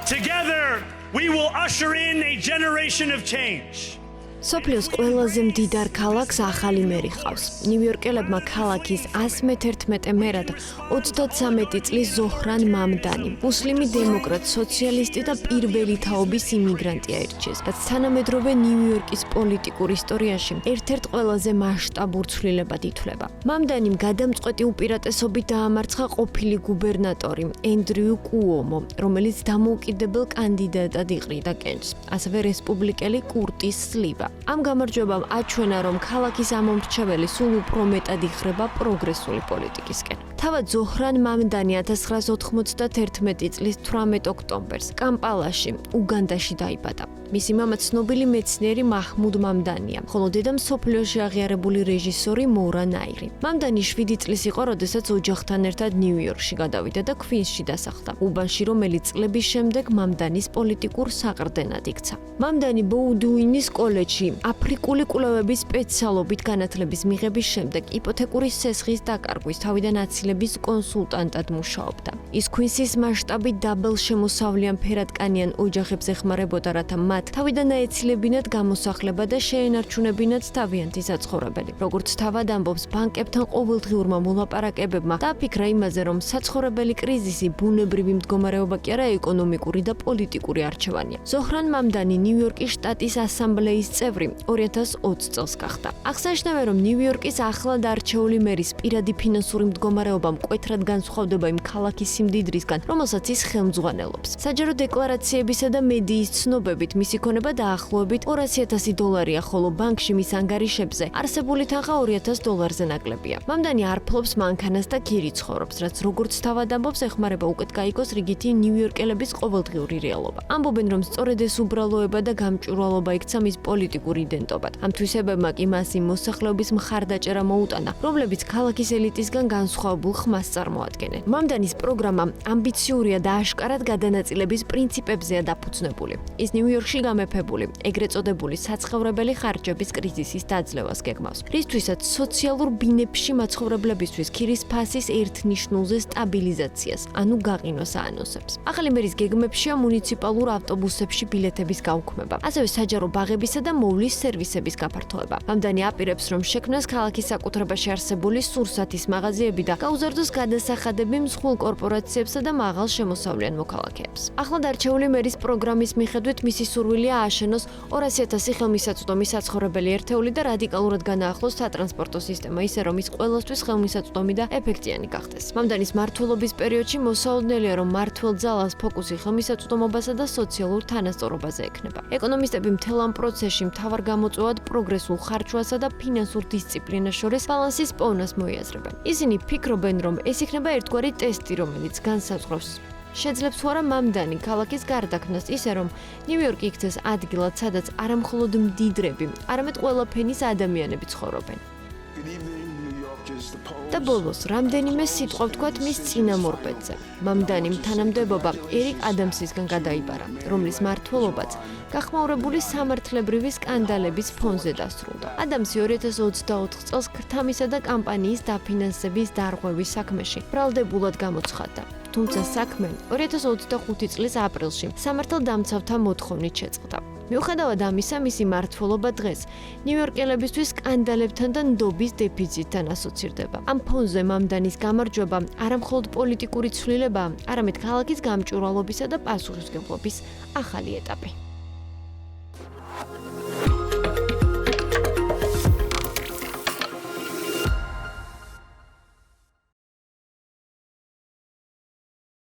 Together, we will usher in a generation of change. სოფლიოს ყველაზე მდიდარ ქალაქს ახალი მერი ხავს. ნიუ-იორკელებმა ქალაქის 111 მერად 33 წლის ზოჰრან მამდანი, მუსლიმი დემოკრატ, სოციალისტი და პირველი თაობის იმიგრანტი აირჩიეს, რაც თანამედროვე ნიუ-იორკის პოლიტიკურ ისტორიაში ერთ-ერთ ყველაზე მასშტაბურ ცვლილებად ითვლება. მამდანიმ გადამწყვეტი უპირატესობით დაამარცხა ყოფილი გუბერნატორი ენდრიუ კუომო, რომელიც დამოუკიდებელ კანდიდატად იყრიდა კენჭს, ასევე რესპუბლიკელი კურტის სლივა. Ამ გამარჯვებამ აჩვენა, რომ ქალაქის ამომრჩეველი სულ უფრო მეტად იხრება პროგრესული პოლიტიკისკენ. თავად ზოჰრან მამდანი 1991 წლის 18 ოქტომბერს კამპალაში, უგანდაში დაიბადა. მისი მამა ცნობილი მეცნიერი მაჰმუდ მამდანია, ხოლო დედა მსოფლიოში აღიარებული რეჟისორი მორა ნაირი. მამდანი 7 წლის იყო, როდესაც ოჯახთან ერთად ნიუ-იორკში გადავიდა და ქვინსში დასახლდა. უბანში, რომელიც წლების შემდეგ მამდანის პოლიტიკურ საყრდენად იქცა. მამდანი ბოუდუინის კოლეჯში აფრიკული კვლევების სპეციალობით განათლების მიღების შემდეგ იპოთეკური სესხის დაკარგვის თავიდან აცილების კონსულტანტად მუშაობდა. ის ქვინსის მასშტაბით დაბალ შემოსავლიან ფერადკანიან ოჯახებს ეხმარებოდა, რათა მათ თავიდან აეცილებინათ გამოსახლება და შეენარჩუნებინათ თავიანთი საცხოვრებელი. როგორც თავად ამბობს, ბანკებთან ყოველდღიურმა მოლაპარაკებებმა დააფიქრა იმაზე, რომ საცხოვრებელი კრიზისი ბუნებრივი მდგომარეობა კი არა, ეკონომიკური და პოლიტიკური არჩევანია. ზოჰრან მამდანი ნიუ-იორკის შტატის ასამბლეის წევრი 2020 წელს გახდა. აღსანიშნავია, რომ ნიუ-იორკის ახლად არჩეული მერის პირადი ფინანსური მდგომარეობა მკვეთრად განსხვავდება იმ ქალაქის სიმდიდრისგან, რომელსაც ის ხელმძღვანელობს. საჯარო დეკლარაციებისა და მედიის ცნობებით მისი ქონება დაახლოებით $200,000-ია, ხოლო ბანკში მის ანგარიშებზე არსებული თანხა $2,000-ზე ნაკლებია. მამდანი არ ფლობს მანქანას და გირი ცხოვრობს, რაც როგორც თავად ამბობს, ეხმარება უკეთ გაიგოს რიგითი ნიუ-იორკელების ყოველდღიური რეალობა. ამბობენ, რომ სწორედ ეს უბრალოება და გამჭვირვალობა იქცა მის პოლიტიკურ იდენტობად. ამ თვისებებმა კი მას იმ მოსახლეობის მხარდაჭერა მოუტანა, რომლებიც ქალაქის ელიტისგან განსხვავებულ ხმას წარმოადგენენ. მამდანის პროგრამა ამბიციურია და აშკარად გადანაწილების პრინციპებზეა დაფუძნებული. ის ნიუ-იორკში გამეფებული, ეგრეთ წოდებული საცხოვრებელი ხარჯების კრიზისის დაძლევას გეგმავს, რისთვისაც სოციალურ ბინებში მაცხოვრებლებისთვის ქირის ფასის ერთნიშნულზე სტაბილიზაციას, ანუ გაყინვას აანონსებს. ახალი მერის გეგმებშია მუნიციპალურ ავტობუსებში ბილეთების გაუქმება, ასევე საჯარო ბაღებისა და მოვლის სერვისების გაფართოება. მამდანი აპირებს, რომ შექმნას ქალაქის საკუთრებაში არსებული სურსათის მაღაზიები და გაუზარდოს გადასახადები მსხვილ კორპორაციებსა და მაღალ შემოსავლიან მოქალაქეებს. ახლად არჩეული მერის პროგრამის მიხედვით მისი სურვილია ააშენოს 200,000 ხელმისაწვდომი საცხოვრებელი ერთეული და რადიკალურად განაახლოს სატრანსპორტო სისტემა, ისე რომ ის ყველასთვის ხელმისაწვდომი და ეფექტიანი გახდეს. მამდანის მმართველობის პერიოდში მოსაოდნელია, რომ მმართველ ძალას ფოკუსი ხელმისაწვდომობასა და სოციალურ თანასწორობაზე ექნება. ეკონომისტები მთელ ამ პროცესში მთავარ გამოწვევად პროგრესულ ხარჯვასა და ფინანსურ დისციპლინას შორის ბალანსის პოვნას მოიაზრებენ. ისინი ფიქრობენ, რომ ეს იქნება ერთგვარი ტესტი, რომელიც განსაზღვრავს შეძლებს თუ არა მამდანი ქალაქის გარდაქმნას, ისე რომ ნიუ-იორკი იქცეს ადგილად, სადაც არა მხოლოდ მდიდრები, არამედ ყველა ფენის ადამიანები ცხოვრობენ. და ბოლოს, რამდენიმე სიტყვა ვთქვათ მის წინამორბედზე. მამდანიმ თანამდებობა ერიკ ადამსისგან გადაიბარა, რომლის მმართველობაც გახმაურებული სამართლებრივი სკანდალების ფონზე დასრულდა. ადამსი 2024 წელს ქრთამისა და კამპანიის დაფინანსების დარღვევის საქმეში ბრალდებულად გამოცხადდა. თუმცა საქმე 2025 წლის აპრილში სამართალდამცავთა მოთხოვნით შეწყდა. მიუხედავად ამისა, მისი მმართველობა დღეს ნიუ-იორკელებისთვის სკანდალებთან და ნდობის დეფიციტთან ასოცირდება. ამ ფონზე მამდანის გამარჯვება არამხოლოდ პოლიტიკური ცვლილებაა, არამედ ქალაქის გამჭვირვალობისა და პასუხისმგებლობის ახალი ეტაპი.